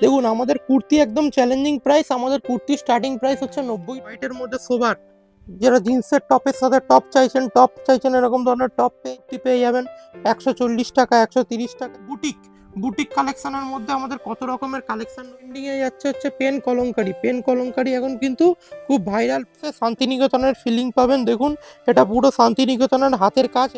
দেখুন আমাদের কুর্তি একদম চ্যালেঞ্জিং প্রাইস। আমাদের কুর্তির স্টার্টিং প্রাইস হচ্ছে 90। হোয়াইটের মধ্যে সোবার, যারা জিন্সের টপের সাথে টপ চাইছেন এরকম ধরনের টপ পেয়ে যাবেন 140 টাকা, 130 টাকা। বুটিক বুটিক কালেকশনের মধ্যে আমাদের কত রকমের কালেকশন ট্রেন্ডিং এ যাচ্ছে হচ্ছে পেন কলমকারি এখন কিন্তু খুব ভাইরাল। শান্তিনিকেতনের ফিলিং পাবেন। দেখুন এটা পুরো শান্তিনিকেতনের হাতের কাজ।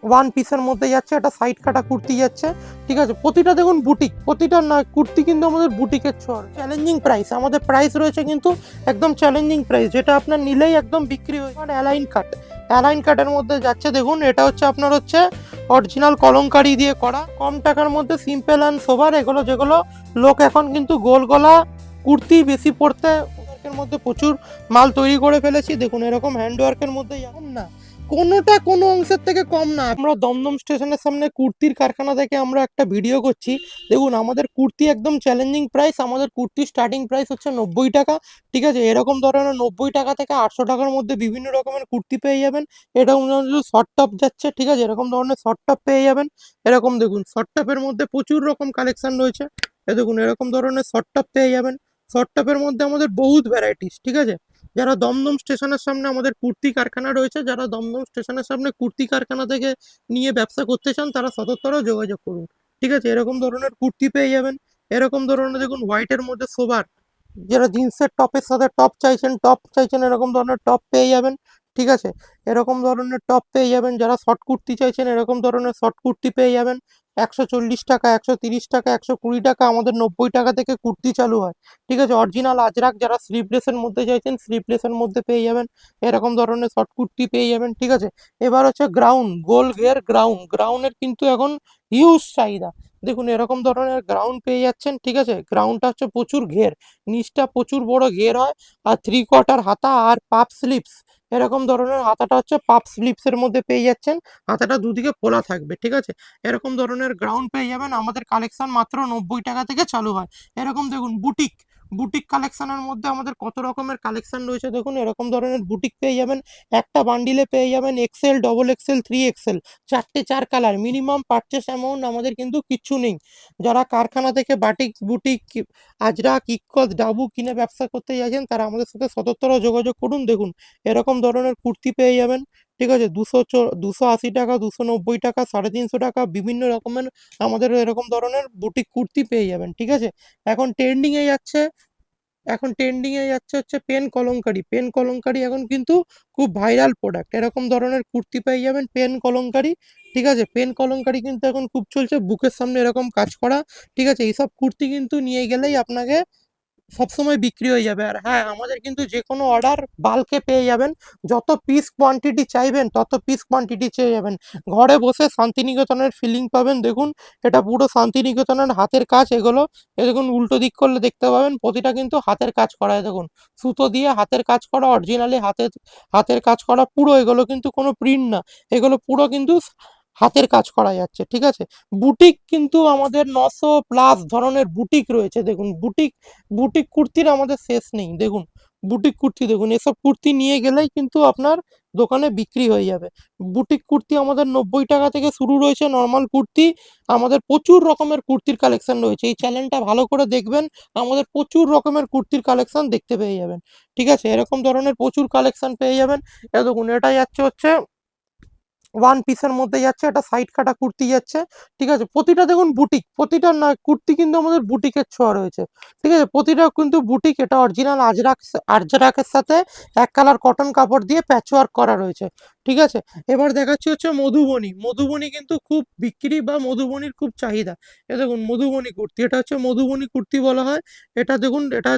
ওয়ান পিসের মধ্যে যাচ্ছে, একটা সাইড কাটা কুর্তি যাচ্ছে, ঠিক আছে। প্রতিটা দেখুন বুটিক, প্রতিটা না কুর্তি কিন্তু আমাদের বুটিকের ছোঁয়া। চ্যালেঞ্জিং প্রাইস, আমাদের প্রাইস রয়েছে কিন্তু একদম চ্যালেঞ্জিং প্রাইস, যেটা আপনার নিলেই একদম বিক্রি হয়ে যাবে। অ্যালাইন কাটের মধ্যে যাচ্ছে। দেখুন এটা হচ্ছে আপনার হচ্ছে অরিজিনাল কলমকারি দিয়ে করা, কম টাকার মধ্যে সিম্পল অ্যান্ড সোবার। এগুলো যেগুলো লোক এখন কিন্তু গোল গলা কুর্তি বেশি পরতে, ওয়ার্কের মধ্যে প্রচুর মাল তৈরি করে ফেলেছি। দেখুন এরকম হ্যান্ডওয়ার্কের মধ্যে যেমন না কোনোটা কোনো অংশের থেকে কম না। আমরা দমদম স্টেশনের সামনে কুর্তির কারখানা থেকে আমরা একটা ভিডিও করছি। দেখুন আমাদের কুর্তি একদম চ্যালেঞ্জিং প্রাইস। আমাদের কুর্তির স্টার্টিং প্রাইস হচ্ছে 90 টাকা, ঠিক আছে। এরকম ধরনের 90 টাকা থেকে 800 টাকার মধ্যে বিভিন্ন রকমের কুর্তি পেয়ে যাবেন। এরকম ধরনের শর্ট টপ যাচ্ছে, ঠিক আছে, এরকম ধরনের শর্ট টপ পেয়ে যাবেন। এরকম দেখুন শর্ট টপের মধ্যে প্রচুর রকম কালেকশন রয়েছে। দেখুন এরকম ধরনের শর্ট টপ পেয়ে যাবেন। শর্ট টপের মধ্যে আমাদের বহুত ভ্যারাইটিস, ঠিক আছে। যারা দমদম স্টেশনের সামনে আমাদের কুর্তি কারখানা রয়েছে, যারা দমদম স্টেশনের সামনে কুর্তি কারখানা থেকে নিয়ে ব্যবসা করতে চান, তারা সতর্কতার যোগাযোগ করুন, ঠিক আছে। এরকম ধরনের কুর্তি পেয়ে যাবেন। এরকম ধরনের দেখুন হোয়াইটের মধ্যে সোবার, যারা জিন্সের টপের সাথে টপ চাইছেন এরকম ধরনের টপ পেয়ে যাবেন, ঠিক আছে। এরকম ধরনের টপ পেয়ে যাবেন। যারা শর্ট কুর্তি চাইছেন এরকম ধরনের শর্ট কুর্তি পেয়ে যাবেন 140 টাকা, 130 টাকা, 120 টাকা। আমাদের 90 টাকা থেকে কুর্তি চালু হয়, ঠিক আছে। অরিজিনাল আজরাক, যারা স্লিভলেসের মধ্যে চাইছেন স্লিভলেসের মধ্যে পেয়ে যাবেন। এরকম ধরনের শর্ট কুর্তি পেয়ে যাবেন, ঠিক আছে। এবার হচ্ছে গ্রাউন্ড, গোল ঘের গ্রাউন্ডের কিন্তু এখন হিউজ চাহিদা। দেখুন এরকম ধরনের গ্রাউন্ড পেয়ে যাচ্ছেন, ঠিক আছে। গ্রাউন্ডটা হচ্ছে প্রচুর ঘের, নিচটা প্রচুর বড় ঘের হয়, আর 3/4 হাতা আর পাপ স্লিপস। এরকম ধরনের হাতাটা হচ্ছে পাপ স্লিপসের মধ্যে পেয়ে যাচ্ছেন। হাতাটা দুদিকে খোলা থাকবে, ঠিক আছে। এরকম ধরনের গ্রাউন্ড পেয়ে যাবেন। আমাদের কালেকশন মাত্র 90 টাকা থেকে চালু হয়। এরকম দেখুন বুটিক বুটিক কালেকশনের মধ্যে আমাদের কত রকমের কালেকশন রয়েছে। দেখুন এরকম ধরনের বুটিক পেয়ে যাবেন। একটা বান্ডিলে পেয়ে যাবেন এক্সেল, ডবল এক্সেল, 3 এক্সেল, চার কালার। মিনিমাম পারচেস অ্যামাউন্ট আমাদের কিন্তু কিচ্ছু নেই। যারা কারখানা থেকে বাটিক বুটিক আজরাক, ইক্কত, ডাবু কিনে ব্যবসা করতে চাইছেন, তারা আমাদের সাথে সততর যোগাযোগ করুন। দেখুন এরকম ধরনের কুর্তি পেয়ে যাবেন, ঠিক আছে। 280 টাকা, 290 টাকা, 350 টাকা, বিভিন্ন রকমের আমাদের এরকম ধরনের বুটিক কুর্তি পেয়ে যাবেন, ঠিক আছে। এখন ট্রেন্ডিং এ যাচ্ছে এখন ট্রেন্ডিং এ যাচ্ছে হচ্ছে পেন কলমকারি এখন কিন্তু খুব ভাইরাল প্রোডাক্ট। এরকম ধরনের কুর্তি পেয়ে যাবেন পেন কলমকারি, ঠিক আছে। পেন কলমকারি কিন্তু এখন খুব চলছে, বুকের সামনে এরকম কাজ করা, ঠিক আছে। এইসব কুর্তি কিন্তু নিয়ে গেলেই আপনাকে সবসময় বিক্রি হয়ে যাবে। আর হ্যাঁ, আমাদের কিন্তু যে কোনো অর্ডার বাল্কে পেয়ে যাবেন। যত পিস কোয়ান্টিটি চাইবেন তত পিস কোয়ান্টিটি চেয়ে যাবেন। ঘরে বসে শান্তিনিকেতনের ফিলিং পাবেন। দেখুন এটা পুরো শান্তিনিকেতনের হাতের কাজ। এগুলো দেখুন উল্টো দিক করলে দেখতে পাবেন প্রতিটা কিন্তু হাতের কাজ করা। দেখুন সুতো দিয়ে হাতের কাজ করা, অরিজিনালি হাতের হাতের কাজ করা পুরো। এগুলো কিন্তু কোনো প্রিন্ট না, এগুলো পুরো কিন্তু হাতের কাজ করা যাচ্ছে, ঠিক আছে। বুটিক কিন্তু আমাদের 900+ ধরনের বুটিক রয়েছে। দেখুন বুটিক বুটিক কুর্তির আমাদের শেষ নেই। দেখুন বুটিক কুর্তি, দেখুন এসব কুর্তি নিয়ে গেলেই কিন্তু আপনার দোকানে বিক্রি হয়ে যাবে। বুটিক কুর্তি আমাদের 90 টাকা থেকে শুরু রয়েছে। নর্মাল কুর্তি আমাদের প্রচুর রকমের কুর্তির কালেকশন রয়েছে। এই চ্যানেলটা ভালো করে দেখবেন, আমাদের প্রচুর রকমের কুর্তির কালেকশন দেখতে পেয়ে যাবেন, ঠিক আছে। এরকম ধরনের প্রচুর কালেকশন পেয়ে যাবেন। দেখুন এটা যাচ্ছে হচ্ছে ওয়ান পিসের মধ্যে যাচ্ছে, একটা সাইড কাটা কুর্তি যাচ্ছে, ঠিক আছে। প্রতিটা দেখুন বুটিক, প্রতিটা না কুর্তি কিন্তু আমাদের বুটিকের ছোঁয়া রয়েছে, ঠিক আছে। প্রতিটা কিন্তু বুটিক। এটা অরিজিনাল আজরাকের সাথে এক কালার কটন কাপড় দিয়ে প্যাচওয়ার্ক করা রয়েছে, ঠিক আছে। এবার দেখাচ্ছি হচ্ছে মধুবনী কিন্তু খুব বিক্রি বা মধুবনীর খুব চাহিদা। এ দেখুন মধুবনী কুর্তি, এটা হচ্ছে মধুবনী কুর্তি বলা হয়। এটা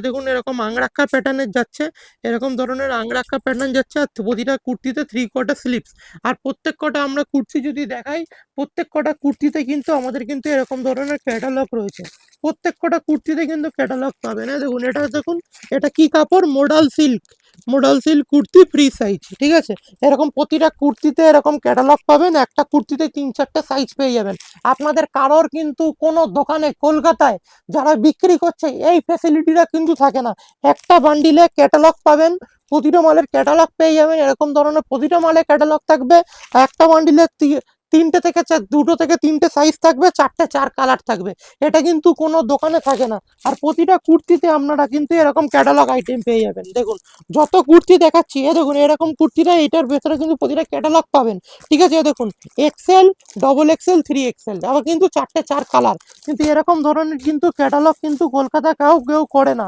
দেখুন এরকম আংরাক্কা প্যাটার্নের যাচ্ছে, এরকম ধরনের আংরাক্কা প্যাটার্ন যাচ্ছে। আর প্রতিটা কুর্তিতে 3/4 স্লিপস। আর প্রত্যেক কটা আমরা কুর্তি যদি দেখাই, প্রত্যেক কটা কুর্তিতে কিন্তু আমাদের কিন্তু এরকম ধরনের ক্যাটালগ রয়েছে। প্রত্যেক কটা কুর্তিতে কিন্তু ক্যাটালগ পাবেন। দেখুন এটা দেখুন, এটা কি কাপড়, modal silk kurti, free size, ঠিক আছে। এরকম প্রতিটা কুর্তিতে এরকম ক্যাটালগ পাবেন। একটা কুর্তিতে 3-4টে সাইজ পেয়ে যাবেন। আপনাদের কারোর কিন্তু কোনো দোকানে কলকাতায় যারা বিক্রি করছে এই ফ্যাসিলিটিটা কিন্তু থাকে না। একটা বান্ডিলে ক্যাটালগ পাবেন, প্রতিটা মালের ক্যাটালগ পেয়ে যাবেন। এরকম ধরনের প্রতিটা মালে ক্যাটালগ থাকবে। একটা বান্ডিলে তিনটে থেকে দুটো থেকে তিনটে সাইজ থাকবে, চারটে চার কালার থাকবে। এটা কিন্তু কোনো দোকানে থাকে না। আর প্রতিটা কুর্তিতে আপনারা কিন্তু এরকম ক্যাটালগ আইটেম পেয়ে যাবেন। দেখুন যত কুর্তি দেখাচ্ছি, দেখুন এরকম কুর্তিটা এটার ভেতরে কিন্তু প্রতিটা ক্যাটালগ পাবেন। ঠিক আছে, দেখুন এক্সেল, ডবল এক্সেল, 3XL, আবার কিন্তু চারটে চার কালার। কিন্তু এরকম ধরনের কিন্তু ক্যাটালগ কিন্তু কলকাতা কেউ কেউ করে না।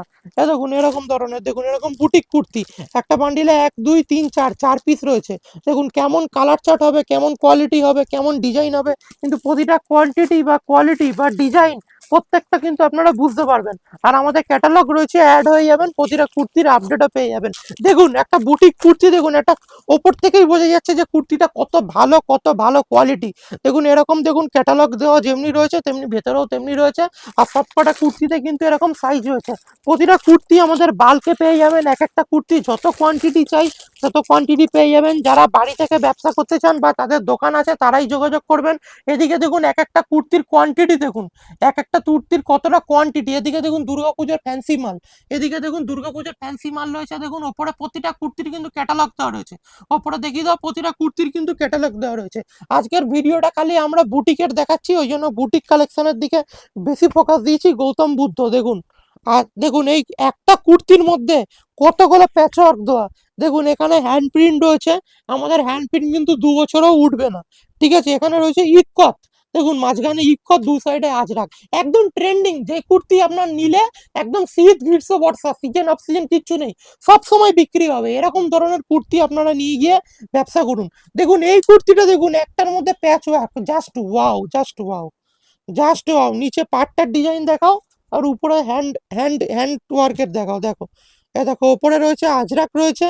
দেখুন এরকম ধরনের, দেখুন এরকম বুটিক কুর্তি একটা বান্ডিলে 1 2 3 4 4 পিস রয়েছে। দেখুন কেমন কালার চার্ট হবে, কেমন কোয়ালিটি হবে, কেমন ডিজাইন হবে, কিন্তু প্রতিটা কোয়ান্টিটি বা কোয়ালিটি বা ডিজাইন প্রত্যেকটা কিন্তু আপনারা বুঝতে পারবেন। আর আমাদের ক্যাটালগ রয়েছে, অ্যাড হয়ে যাবেন, প্রতিটা কুর্তির আপডেটও পেয়ে যাবেন। দেখুন একটা বুটিক কুর্তি, দেখুন এটা ওপর থেকেই বোঝা যাচ্ছে যে কুর্তিটা কত ভালো কোয়ালিটি। দেখুন এরকম, দেখুন ক্যাটালগ দেওয়া যেমনি রয়েছে তেমনি ভেতরেও তেমনি রয়েছে। আর সবকটা কুর্তিতে কিন্তু এরকম সাইজ রয়েছে। প্রতিটা কুর্তি আমাদের বাল্কে পেয়ে যাবেন। এক একটা কুর্তি যত কোয়ান্টিটি চাই তত কোয়ান্টিটি পেয়ে যাবেন। যারা বাড়ি থেকে ব্যবসা করতে চান বা তাদের দোকান আছে তারাই যোগাযোগ করবেন। এদিকে দেখুন এক একটা কুর্তির কোয়ান্টিটি, দেখুন এক একটা কুর্তির কতটা কোয়ান্টিটি। এদিকে দেখুন দুর্গাপূজার ফ্যান্সি মাল, এদিকে দেখুন দুর্গাপূজার ফ্যান্সি মাল রয়েছে। দেখুন ওপরে প্রতিটা কুর্তির কিন্তু ক্যাটালগ দেওয়া রয়েছে। ওপরে দেখিয়ে দাও, প্রতিটা কুর্তির কিন্তু ক্যাটালগ দেওয়া রয়েছে। আজকের ভিডিওটা খালি আমরা বুটিকের দেখাচ্ছি, ওই জন্য বুটিক কালেকশনের দিকে বেশি ফোকাস দিয়েছি। গৌতম বুদ্ধ দেখুন, আর দেখুন এই একটা কুর্তির মধ্যে কতগুলো প্যাচওয়ার্ক দেওয়া। দেখুন এখানে হ্যান্ড প্রিন্ট রয়েছে, আমাদের হ্যান্ড প্রিন্ট কিন্তু 2 বছরও উঠবে না। ঠিক আছে, এখানে রয়েছে ইক্কত, দেখুন মাঝখানে ইক্কত, দু সাইডে আজরাক, একদম ট্রেন্ডিং। যে কুর্তি আপনার নিলে একদম শীত গ্রীষ্ম বর্ষা, সিজন অফ সিজন কিচ্ছু নেই, সব সময় বিক্রি হবে। এরকম ধরনের কুর্তি আপনারা নিয়ে গিয়ে ব্যবসা করুন। দেখুন এই কুর্তিটা, দেখুন একটার মধ্যে patchwork, just wow, just wow, just wow. নিচে পাটটার ডিজাইন দেখাও, আর উপরে হ্যান্ড হ্যান্ড হ্যান্ড ওয়ার্কের দেখাও। দেখো এ দেখো, ওপরে রয়েছে আজরাক রয়েছে,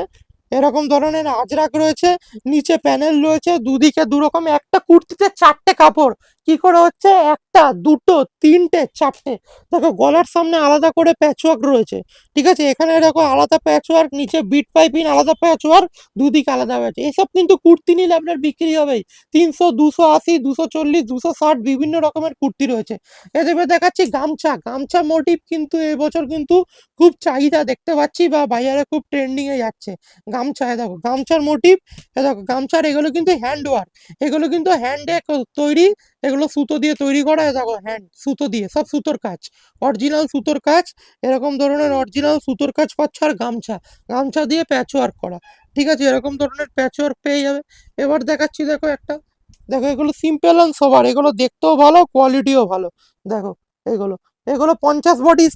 এরকম ধরনের আজরাক রয়েছে, নিচে প্যানেল রয়েছে, দুদিকে দু রকম। একটা কুর্তিতে চারটে কাপড়, কি করে হচ্ছে, একটা দুটো তিনটে চারটে। দেখো গলার সামনে আলাদা করে প্যাচওয়ার্ক রয়েছে। ঠিক আছে, এখানে দেখো আলাদা প্যাচওয়ার্ক, নিচে বিট পাইপিং আলাদা প্যাচওয়ার্ক, দুদিকে আলাদা আছে। এসব কিন্তু কুর্তি নিলে আপনার বিক্রি হবে 300, 280, 240, 260, বিভিন্ন রকমের কুর্তি রয়েছে। এদের দেখাচ্ছি গামছা, গামছা মোটিভ কিন্তু এবছর কিন্তু খুব চাহিদা দেখতে পাচ্ছি, বা বাজারে খুব ট্রেন্ডিং এ যাচ্ছে গামছা। দেখো গামছার মোটিভ, দেখো গামছার এগুলো কিন্তু হ্যান্ড ওয়ার্ক, এগুলো কিন্তু হ্যান্ডে তৈরি, এগুলো সুতো দিয়ে তৈরি করা। দেখো হ্যান্ড সুতো দিয়ে, সব সুতোর কাজ, অরিজিনাল সুতোর কাজ। এরকম ধরনের অরিজিনাল সুতোর কাজ পাচ্ছ। আর গামছা, গামছা দিয়ে প্যাচ ওয়ার্ক করা। ঠিক আছে, এরকম ধরনের প্যাচ ওয়ার্ক পেয়ে যাবে। এবার দেখাচ্ছি, দেখো একটা, দেখো এগুলো সিম্পল অ্যান্ড সোবার, এগুলো দেখতেও ভালো, কোয়ালিটিও ভালো। দেখো এগুলো, এগুলো 50 বডি,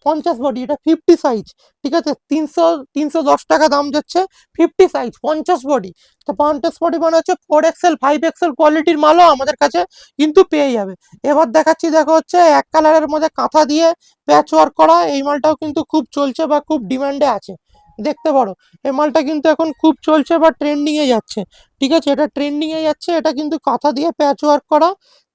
50 বডি, এটা 50 সাইজ। ঠিক আছে, 310 টাকা দাম যাচ্ছে। 50 সাইজ, 50 বডি। তো 50 বডি মানে হচ্ছে 4XL, 5XL কোয়ালিটির মালও আমাদের কাছে কিন্তু পেয়ে যাবে। এবার দেখাচ্ছি, দেখো হচ্ছে এক কালারের মধ্যে কাঁথা দিয়ে প্যাচ ওয়ার্ক করা। এই মালটাও কিন্তু খুব চলছে বা খুব ডিমান্ডে আছে, দেখতে পারো। এই মালটা কিন্তু এখন খুব চলছে বা ট্রেন্ডিং এ যাচ্ছে। ঠিক আছে, এটা ট্রেন্ডিং এ যাচ্ছে। এটা কিন্তু কাঁথা দিয়ে প্যাচ ওয়ার্ক করা।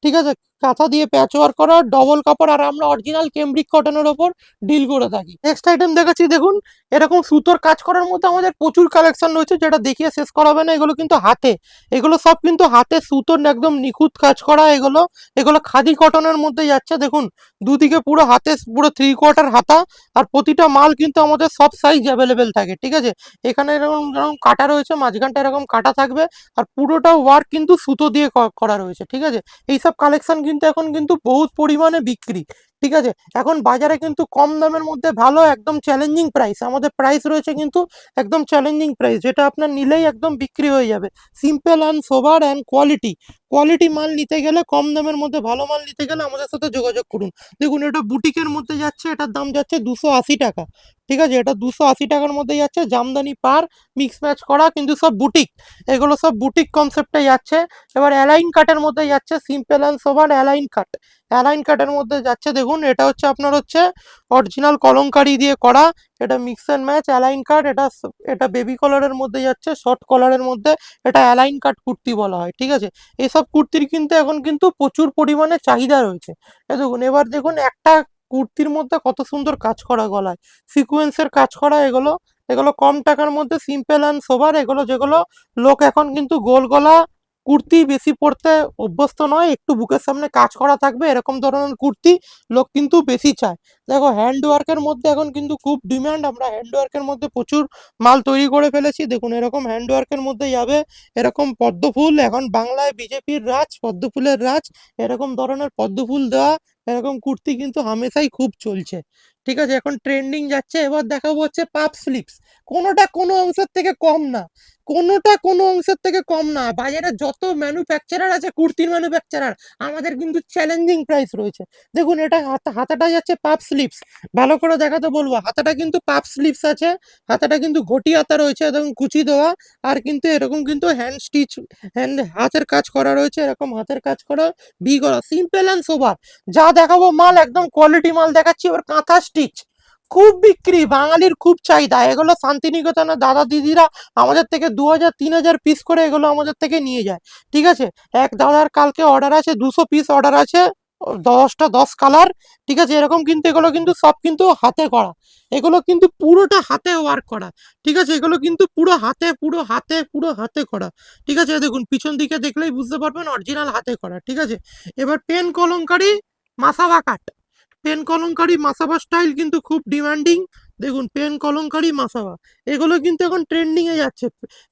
ঠিক আছে, কাঁথা দিয়ে প্যাচ ওয়ার্ক করা, ডবল কাপড়, আর আমরা অরিজিনাল কেমব্রিক কটনের ওপর ডিল করে থাকি। নেক্সট আইটেম দেখাচ্ছি, দেখুন এরকম সুতোর কাজ করার মধ্যে আমাদের প্রচুর কালেকশন রয়েছে, যেটা দেখিয়ে শেষ করা হবে না। এগুলো কিন্তু হাতে, এগুলো সব কিন্তু হাতে সুতোর একদম নিখুঁত কাজ করা। এগুলো এগুলো খাদি কটনের মধ্যে যাচ্ছে। দেখুন দুদিকে পুরো হাতে, পুরো 3/4 হাতা। আর প্রতিটা মাল কিন্তু আমাদের সব সাইজ অ্যাভেলেবেল থাকে। ঠিক আছে, এখানে এরকম এরকম কাটা রয়েছে, মাঝখানটা এরকম কাটা থাকবে, আর পুরোটা ওয়ার্ক কিন্তু সুতো দিয়ে করা রয়েছে। ঠিক আছে, এইসব কালেকশন কিন্তু এখন কিন্তু বহুত পরিমাণে বিক্রি। ঠিক আছে, এখন বাজারে কিন্তু কম দামের মধ্যে ভালো, একদম চ্যালেঞ্জিং প্রাইস। আমাদের প্রাইস রয়েছে কিন্তু একদম চ্যালেঞ্জিং প্রাইস, যেটা আপনার নিলেই একদম বিক্রি হয়ে যাবে। Simple and sober and quality, quality মাল নিতে গেলে, কম দামের মধ্যে ভালো মাল নিতে গেলে আমাদের সাথে যোগাযোগ করুন। দেখুন এটা বুটিকের মধ্যে যাচ্ছে, এটার দাম যাচ্ছে 280 টাকা। ঠিক আছে, এটা 280 টাকার মধ্যে যাচ্ছে, জামদানি পার মিক্স ম্যাচ করা, কিন্তু সব বুটিক, এগুলো সব বুটিক কনসেপ্টে যাচ্ছে। এবার অ্যালাইন কাটের মধ্যে যাচ্ছে, simple and sober A-line cut, A-line কাটের মধ্যে যাচ্ছে। দেখুন এটা হচ্ছে আপনার হচ্ছে অরিজিনাল কলমকারি দিয়ে করা, এটা মিক্স অ্যান্ড ম্যাচ অ্যালাইন কাট। এটা এটা বেবি কলারের মধ্যে যাচ্ছে, শর্ট কলারের মধ্যে, এটা অ্যালাইন কাট কুর্তি বলা হয়। ঠিক আছে, এইসব কুর্তির কিন্তু এখন কিন্তু প্রচুর পরিমাণে চাহিদা রয়েছে। দেখুন এবার দেখুন একটা কুর্তির মধ্যে কত সুন্দর কাজ করা, গলায় সিকোয়েন্সের কাজ করা। এগুলো এগুলো কম টাকার মধ্যে সিম্পল অ্যান্ড সোবার, এগুলো যেগুলো লোক এখন কিন্তু গোল গলা কুর্তি বেশি পরতে অভ্যস্ত নয়, একটু বুকের সামনে কাজ করা থাকবে এরকম ধরনের কুর্তি লোক কিন্তু বেশি চায়। দেখো হ্যান্ড ওয়ার্কের মধ্যে এখন কিন্তু খুব ডিমান্ড, আমরা হ্যান্ড ওয়ার্কের মধ্যে প্রচুর মাল তৈরি করে ফেলেছি। দেখুন এরকম হ্যান্ড ওয়ার্কের মধ্যে যাবে এরকম পদ্মফুল, এখন বাংলায় বিজেপির রাজ, পদ্মফুলের রাজ, এরকম ধরনের পদ্মফুল দেওয়া এরকম কুর্তি কিন্তু হামেশাই খুব চলছে। ঠিক আছে, এখন ট্রেন্ডিং যাচ্ছে। এবার দেখাবো হচ্ছে পাপ স্লিপস, কোনোটা কোনো অংশের থেকে কম না, কোনোটা কোনো অংশের থেকে কম না। বাজারে যত ম্যানুফ্যাকচারার আছে কুর্তির ম্যানুফ্যাকচারার, আমাদের কিন্তু চ্যালেঞ্জিং প্রাইস রয়েছে। দেখুন এটা হাতাটা যাচ্ছে পাপ স্লিপস, ভালো করে দেখাতে বলবো, হাতাটা কিন্তু পাপ স্লিপস আছে, হাতাটা কিন্তু ঘটি হাতা রয়েছে এবং কুচি দেওয়া, আর কিন্তু এরকম কিন্তু হ্যান্ড স্টিচ, হাতের কাজ করা রয়েছে, এরকম হাতের কাজ করা, ভি করা, সিম্পল অ্যান্ড সোবার। যা দেখাবো মাল একদম কোয়ালিটি মাল দেখাচ্ছি। এবার কাঁথা স্টিচ খুব বিক্রি, বাঙালির খুব চাহিদা, এগুলো শান্তিনিকেতনের দাদা দিদিরা আমাদের থেকে 2000-3000 পিস করে এগুলো আমাদের থেকে নিয়ে যায়। ঠিক আছে, এক দাদার কালকে অর্ডার আছে 200 পিস অর্ডার আছে, 10টা 10 কালার। ঠিক আছে, এরকম কিন্তু এগুলো কিন্তু সব কিন্তু হাতে করা, এগুলো কিন্তু পুরোটা হাতে ওয়ার্ক করা। ঠিক আছে, এগুলো কিন্তু পুরো হাতে, পুরো হাতে করা। ঠিক আছে, দেখুন পিছন দিকে দেখলেই বুঝতে পারবেন অরিজিনাল হাতে করা। ঠিক আছে, এবার পেন কলমকারি মাসাবা কাট, পেন কলমকারি মাসাবা স্টাইল কিন্তু খুব ডিমান্ডিং। দেখুন পেন কলমকারি মাসাবা, এগুলো কিন্তু এখন ট্রেন্ডিং এ যাচ্ছে।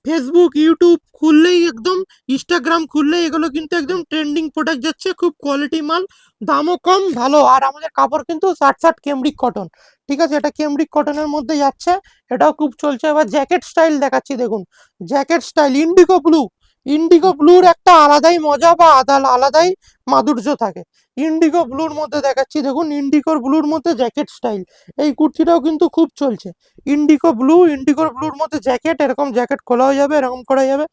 ফেসবুক ইউটিউব খুললেই একদম, ইনস্টাগ্রাম খুললেই এগুলো কিন্তু একদম ট্রেন্ডিং প্রোডাক্ট যাচ্ছে, খুব কোয়ালিটি মাল, দামও কম, ভালো। আর আমাদের কাপড় কিন্তু শার্ট শার্ট কেমব্রিক কটন। ঠিক আছে, এটা কেমব্রিক কটনের মধ্যে যাচ্ছে, এটাও খুব চলছে। এবার জ্যাকেট স্টাইল দেখাচ্ছি, দেখুন jacket style indigo blue, indigo ব্লুর একটা আলাদাই মজা বা আলাদাই মাধুর্য থাকে। ইন্ডিগো ব্লুর মধ্যে দেখাচ্ছি, দেখুন ইন্ডিগো ব্লুর মধ্যে জ্যাকেট স্টাইল, এই কুর্তিটাও কিন্তু খুব চলছে। ইন্ডিগো ব্লুর মধ্যে জ্যাকেট, এরকম জ্যাকেট খোলা হয়ে যাবে, এরকম করা যাবে।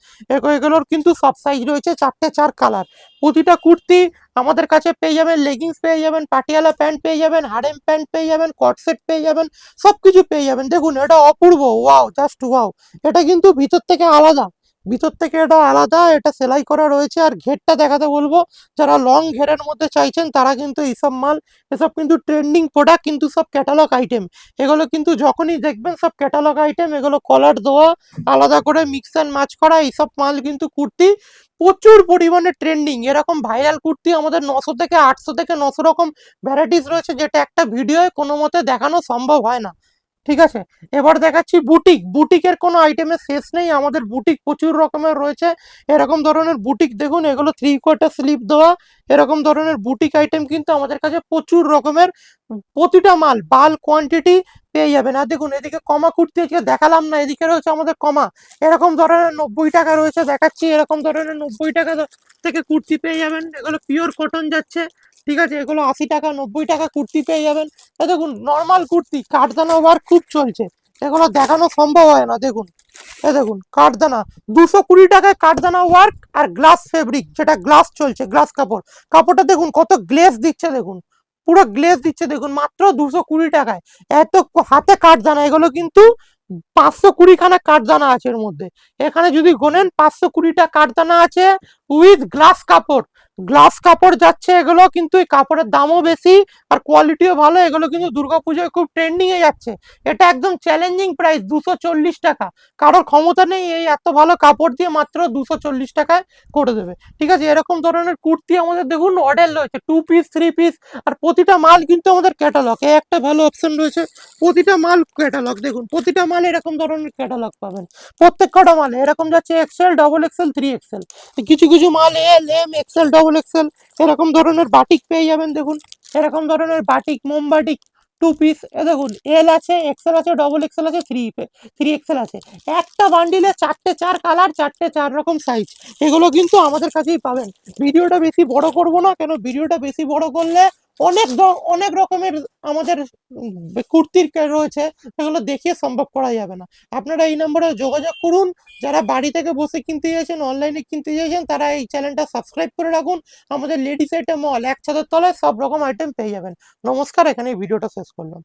এগুলোর কিন্তু সব সাইজ রয়েছে, 4 কালার। প্রতিটা কুর্তি আমাদের কাছে পেয়ে যাবেন, লেগিংস পেয়ে যাবেন, পাটিয়ালা প্যান্ট পেয়ে যাবেন, হারেম প্যান্ট পেয়ে যাবেন, কট সেট পেয়ে যাবেন, সবকিছু পেয়ে যাবেন। দেখুন এটা অপূর্ব, ওয়াও, জাস্ট ওয়াও। এটা কিন্তু ভিতর থেকে আলাদা, ভিতর থেকে এটা আলাদা, এটা সেলাই করা রয়েছে। আর ঘেরটা দেখাতে বলবো, যারা লং ঘেরের মধ্যে চাইছেন তারা কিন্তু এইসব মাল, এসব কিন্তু ট্রেন্ডিং প্রোডাক্ট, কিন্তু সব ক্যাটালগ আইটেম। এগুলো কিন্তু যখনই দেখবেন সব ক্যাটালগ আইটেম, এগুলো কলার দেওয়া, আলাদা করে মিক্স অ্যান্ড ম্যাচ করা, এইসব মাল কিন্তু কুর্তি প্রচুর পরিমাণে ট্রেন্ডিং। এরকম ভাইরাল কুর্তি আমাদের 900 থেকে 800 থেকে 900 রকম ভ্যারাইটিস রয়েছে, যেটা একটা ভিডিওয় কোনো মতে দেখানো সম্ভব হয় না। ঠিক আছে, এবার দেখাচ্ছি বুটিক, বুটিকের কোনো আইটেমের শেষ নেই, আমাদের বুটিক প্রচুর রকমের রয়েছে। এরকম ধরনের বুটিক দেখুন, এগুলো 3/4 স্লিপ দেওয়া, এরকম ধরনের বুটিক আইটেম কিন্তু আমাদের কাছে প্রচুর রকমের, প্রতিটা মাল বাল কোয়ান্টিটি পেয়ে যাবেন। আর দেখুন এদিকে কমা কুর্তি আজকে দেখালাম না, এদিকে রয়েছে আমাদের কমা, এরকম ধরনের 90 টাকা রয়েছে দেখাচ্ছি, এরকম ধরনের 90 টাকা থেকে কুর্তি পেয়ে যাবেন, এগুলো পিওর কটন যাচ্ছে। ঠিক আছে, এগুলো 80 টাকা 90 টাকা কুর্তি পেয়ে যাবেন। দেখুন নর্মাল কুর্তি কাঠদানা ওয়ার্ক খুব চলছে, এগুলো দেখানো সম্ভব হয় না। দেখুন দেখুন কাঠদানা, 220 টাকায় কাঠদানা ওয়ার্ক আর গ্লাস ফেব্রিক, যেটা গ্লাস চলছে, গ্লাস কাপড়, কাপড়টা দেখুন কত গ্লেজ দিচ্ছে, দেখুন পুরো গ্লেজ দিচ্ছে, দেখুন মাত্র 220 টাকায়। এত হাতে কাঠদানা, এগুলো কিন্তু 520 খানা কাঠদানা আছে এর মধ্যে, এখানে যদি গোনেন 520টা কাঠদানা আছে উইথ গ্লাস কাপড়, গ্লাস কাপড় যাচ্ছে। এগুলো কিন্তু এই কাপড়ের দামও বেশি আর কোয়ালিটিও ভালো, এগুলো কিন্তু দুর্গাপুজোয় খুব ট্রেন্ডিং এ যাচ্ছে। এটা একদম চ্যালেঞ্জিং প্রাইস 240 টাকা, কারোর ক্ষমতা নেই এই এত ভালো কাপড় দিয়ে মাত্র 240 টাকায় করে দেবে। ঠিক আছে, এরকম ধরনের কুর্তি আমাদের দেখুন অর্ডার রয়েছে, 2 পিস 3 পিস, আর প্রতিটা মাল কিন্তু আমাদের ক্যাটালগ, এই একটা ভালো অপশন রয়েছে, প্রতিটা মাল ক্যাটালগ। দেখুন প্রতিটা মাল এরকম ধরনের ক্যাটালগ পাবেন, প্রত্যেক কটা মালে এরকম যাচ্ছে এক্সেল, ডবল এক্সেল, 3XL, কিছু কিছু মাল L M XL, double XL, এরকম ধরনের বাটিক পেয়ে যাবেন। দেখুন এরকম ধরনের বাটিক, মোমবাটিক 2 পিস, এ দেখুন এল আছে, এক্সেল আছে, ডবল এক্সেল আছে, 3XL আছে। একটা বান্ডিলে 4 কালার, 4 রকম সাইজ, এগুলো কিন্তু আমাদের কাছেই পাবেন। ভিডিওটা বেশি বড় করব না, কেন ভিডিওটা বেশি বড় করলে অনেক রকমের আমাদের কুর্তির রয়েছে, সেগুলো দেখিয়ে সম্ভব করা যাবে না। আপনারা এই নম্বরে যোগাযোগ করুন, যারা বাড়ি থেকে বসে কিনতে চাইছেন, অনলাইনে কিনতে চাইছেন, তারা এই চ্যানেলটা সাবস্ক্রাইব করে রাখুন। আমাদের লেডিস আইটেম মল, এক ছাদের তলায় সব রকম আইটেম পেয়ে যাবেন। নমস্কার, এখানে ভিডিওটা শেষ করলাম।